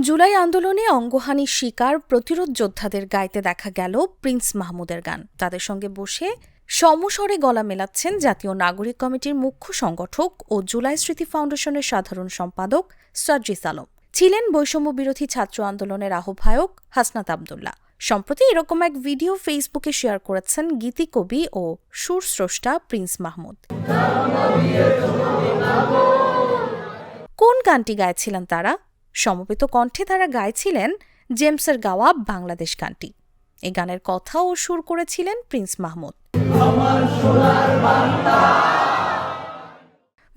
জুলাই আন্দোলনে অঙ্গহানির শিকার প্রতিরোধ যোদ্ধাদের গাইতে দেখা গেল প্রিন্স মাহমুদের গান। তাদের সঙ্গে বসে সমস্বরে গলা মেলাচ্ছেন জাতীয় নাগরিক কমিটির মুখ্য সংগঠক ও জুলাই স্মৃতি ফাউন্ডেশনের সাধারণ সম্পাদক সার্জিস আলম। ছিলেন বৈষম্য বিরোধী ছাত্র আন্দোলনের আহ্বায়ক হাসনাত আবদুল্লাহ। সম্প্রতি এরকম এক ভিডিও ফেসবুকে শেয়ার করেছেন গীতিকবি ও সুরস্রষ্টা প্রিন্স মাহমুদ। কোন গানটি গাইছিলেন তারা? সমবেত কণ্ঠে তারা গাইছিলেন জেমসের গাওয়া বাংলাদেশ গানটি। এই গানের কথা ও সুর করেছিলেন প্রিন্স মাহমুদ।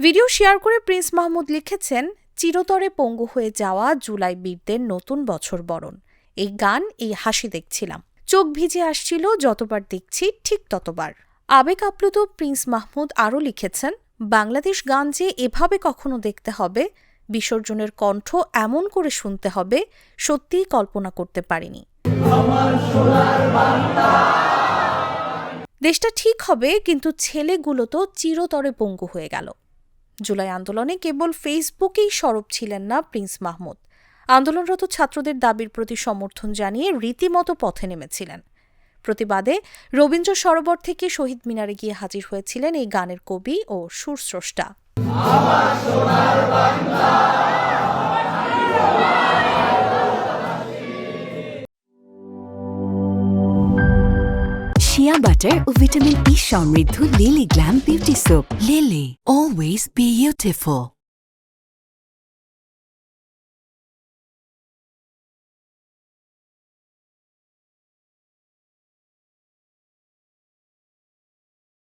ভিডিও শেয়ার করে প্রিন্স মাহমুদ লিখেছেন, চিরতরে পঙ্গু হয়ে যাওয়া জুলাই বীরদের নতুন বছর বরণ। এই গান, এই হাসি দেখছিলাম, চোখ ভিজে আসছিল যতবার দেখছি ঠিক ততবার। আবেগ আপ্লুত প্রিন্স মাহমুদ আরও লিখেছেন, বাংলাদেশ গান যে এভাবে কখনো দেখতে হবে, বিসর্জনের কণ্ঠ এমন করে শুনতে হবে, সত্যিই কল্পনা করতে পারিনি। দেশটা ঠিক হবে, কিন্তু ছেলেগুলো তো চিরতরে পঙ্গু হয়ে গেল। জুলাই আন্দোলনে কেবল ফেসবুকেই সরব ছিলেন না প্রিন্স মাহমুদ। আন্দোলনরত ছাত্রদের দাবির প্রতি সমর্থন জানিয়ে রীতিমতো পথে নেমেছিলেন। প্রতিবাদে রবীন্দ্র সরোবর থেকে শহীদ মিনারে গিয়ে হাজির হয়েছিলেন এই গানের কবি ও সুরস্রষ্টা। শিয়া বাটার ও ভিটামিন ই সমৃদ্ধ lily glam beauty soap. Lily, always be beautiful.